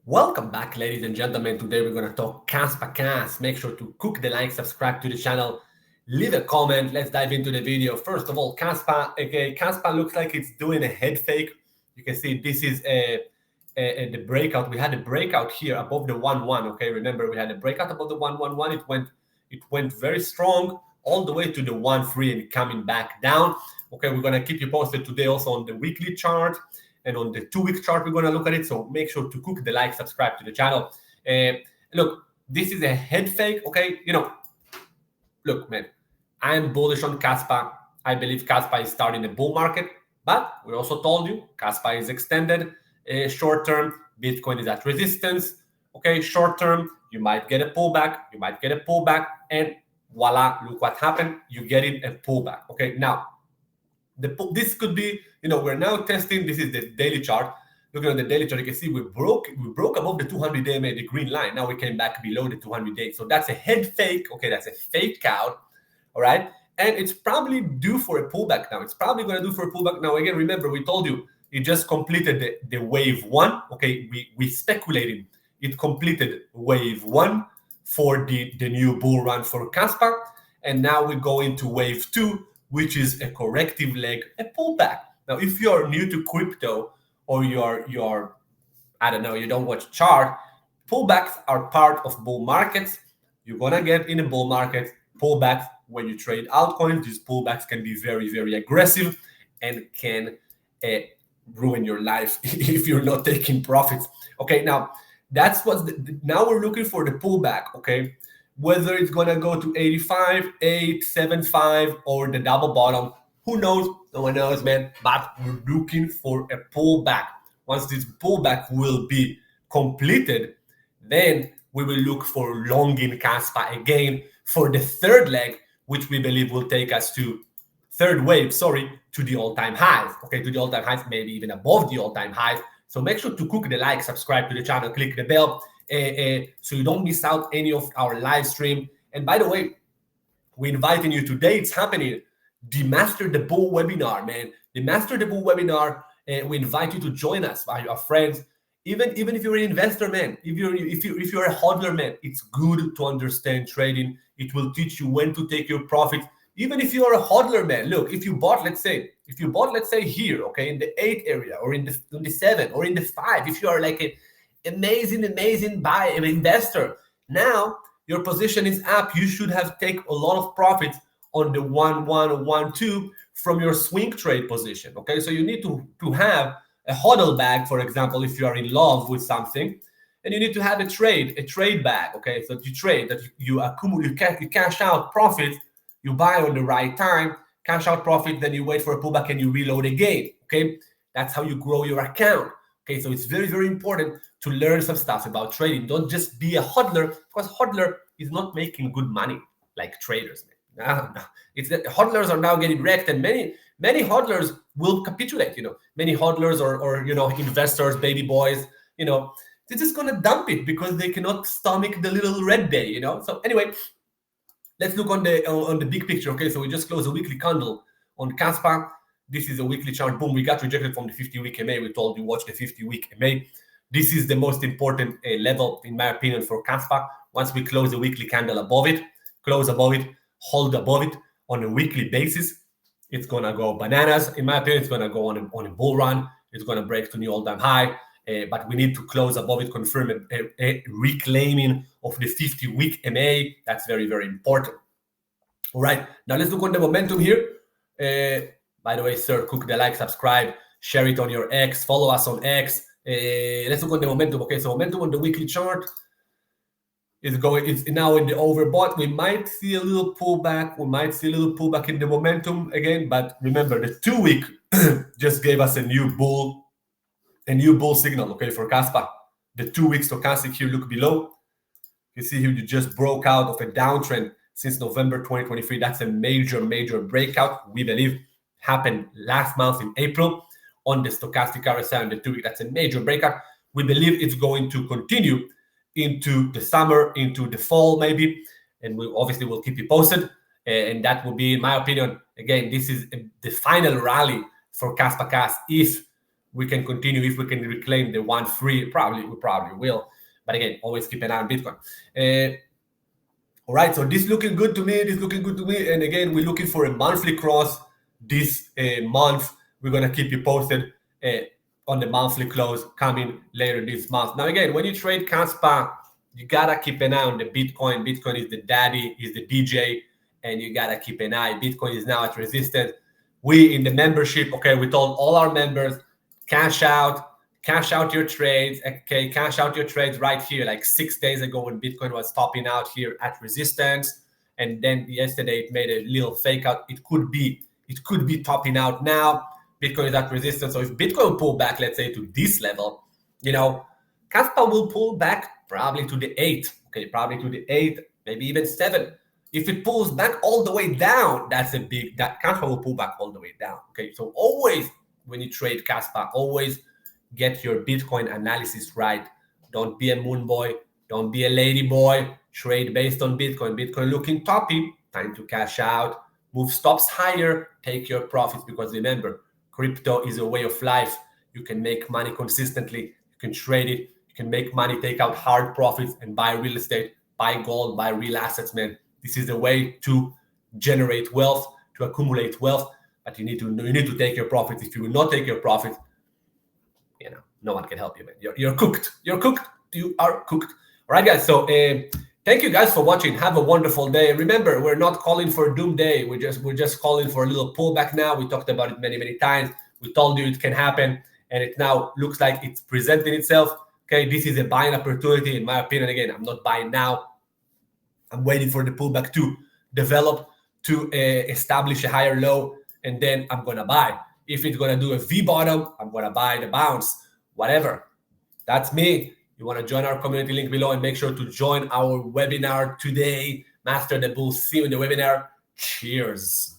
Welcome back, ladies and gentlemen. Today we're going to talk Kaspa Kas. Make sure to cook the like, subscribe to the channel, leave a comment. Let's dive into the video. First of all, Kaspa. Okay, Kaspa looks like it's doing a head fake. You can see this is the breakout. We had a breakout here above the 1-1. Okay, remember we had a breakout above the 1-1-1. It went very strong all the way to the 1-3 and coming back down. Okay, we're going to keep you posted today also on the weekly chart. And on the 2-week chart, we're going to look at it. So make sure to cook the like, subscribe to the channel. Look, this is a head fake, okay? Look, man, I'm bullish on Kaspa. I believe Kaspa is starting a bull market. But we also told you, Kaspa is extended. Short term, Bitcoin is at resistance. Okay, short term, you might get a pullback. And voila, look what happened. You're getting a pullback. Okay, now, this could be, we're now testing. This is the daily chart. Looking at the daily chart, you can see we broke above the 200-day MA, the green line. Now we came back below the 200-day. So that's a head fake. Okay, that's a fake out. All right, and it's probably due for a pullback now. It's probably going to do for a pullback now. Again, remember we told you it just completed the wave one. Okay, we speculated it completed wave one for the new bull run for Kaspa, and now we go into wave two, which is a corrective leg, a pullback. Now, if you're new to crypto or you're I don't know, you don't watch chart, pullbacks are part of bull markets. You're gonna get in a bull market pullbacks when you trade altcoins. These pullbacks can be very, very aggressive and can ruin your life if you're not taking profits. Okay, now that's now we're looking for the pullback. Okay, whether it's going to go to 85, 8, 75, or the double bottom, who knows? No one knows, man. But we're looking for a pullback. Once this pullback will be completed, then we will look for long in Kaspa again for the third leg, which we believe will take us to third wave, to the all-time highs. Okay, to the all-time highs, maybe even above the all-time highs. So make sure to cook the like, subscribe to the channel, click the bell, so you don't miss out any of our live stream. And by the way, we're inviting you today. It's happening. The Master the Bull webinar, man. The Master the Bull webinar. We invite you to join us, our friends. Even if you're an investor, man. If you're a hodler, man, it's good to understand trading. It will teach you when to take your profits. Even if you're a hodler, man, look, if you bought, let's say here, okay, in the 8 area, or in the 7, or in the 5, if you are like a amazing buy an investor, now your position is up. You should have taken a lot of profits on the 1-1 or 1-2 from your swing trade position. Okay, so you need to have a hodl bag, for example, if you are in love with something, and you need to have a trade bag. Okay, so you trade that you accumulate, you cash out profits, you buy on the right time, cash out profit, then you wait for a pullback and you reload again. Okay, that's how you grow your account. Okay, so it's very, very important to learn some stuff about trading. Don't just be a hodler, because hodler is not making good money like traders. No. It's that hodlers are now getting wrecked, and many hodlers will capitulate. Many hodlers or investors, baby boys, they're just gonna dump it because they cannot stomach the little red day. So anyway, let's look on the big picture. Okay, so we just closed a weekly candle on Kaspa. This is a weekly chart. Boom, we got rejected from the 50-week MA. We told you watch the 50-week MA. This is the most important level, in my opinion, for Kaspa. Once we close the weekly candle above it, close above it, hold above it on a weekly basis, it's gonna go bananas. In my opinion, it's gonna go on a bull run. It's gonna break to new all-time high. But we need to close above it, confirm a reclaiming of the 50-week MA. That's very, very important. All right, now let's look on the momentum here. By the way, sir, cook the like, subscribe, share it on your X, follow us on X. Let's look on the momentum. Okay, so momentum on the weekly chart it's now in the overbought. We might see a little pullback. In the momentum again, but remember the 2-week just gave us a new bull signal, okay, for Kaspa. The 2-week stochastic here, look below. You see here, you just broke out of a downtrend since November 2023. That's a major breakout. We believe happened last month in April on the stochastic RSI on the 2-week. That's a major breakout. We believe it's going to continue into the summer, into the fall maybe, and we obviously will keep you posted. And that will be, in my opinion, again, this is the final rally for Kaspa Kas if we can continue. If we can reclaim the 1-3, we probably will. But again, always keep an eye on Bitcoin. All right, so this looking good to me. And again, we're looking for a monthly cross this month. We're gonna keep you posted on the monthly close coming later this month. Now, again, when you trade Kaspa, you gotta keep an eye on the Bitcoin. Bitcoin is the daddy, is the DJ, and you gotta keep an eye. Bitcoin is now at resistance. We in the membership, okay, we told all our members, cash out your trades, okay, cash out your trades right here, like 6 days ago when Bitcoin was topping out here at resistance, and then yesterday it made a little fake out. It could be topping out now. Bitcoin is at resistance, so if Bitcoin pull back, let's say to this level, you know, Kaspa will pull back probably to the 8, okay, probably to the 8, maybe even 7. If it pulls back all the way down, that Kaspa will pull back all the way down, okay? So always, when you trade Kaspa, always get your Bitcoin analysis right. Don't be a moon boy. Don't be a lady boy. Trade based on Bitcoin. Bitcoin looking toppy, time to cash out. Move stops higher, take your profits, because remember, crypto is a way of life. You can make money consistently. You can trade it. You can make money, take out hard profits, and buy real estate, buy gold, buy real assets, man. This is the way to generate wealth, to accumulate wealth. But you need to take your profits. If you will not take your profits, you know, no one can help you, man. You're cooked. You are cooked. All right, guys. So thank you guys for watching. Have a wonderful day. Remember, we're not calling for a doom day. We're just calling for a little pullback now. We talked about it many times. We told you it can happen, and it now looks like it's presenting itself. Okay, this is a buying opportunity, in my opinion. Again, I'm not buying now. I'm waiting for the pullback to develop, to establish a higher low, and then I'm gonna buy. If it's gonna do a V bottom, I'm gonna buy the bounce, whatever. That's me. You wanna join our community, link below, and make sure to join our webinar today. Master the Bull. See you in the webinar. Cheers.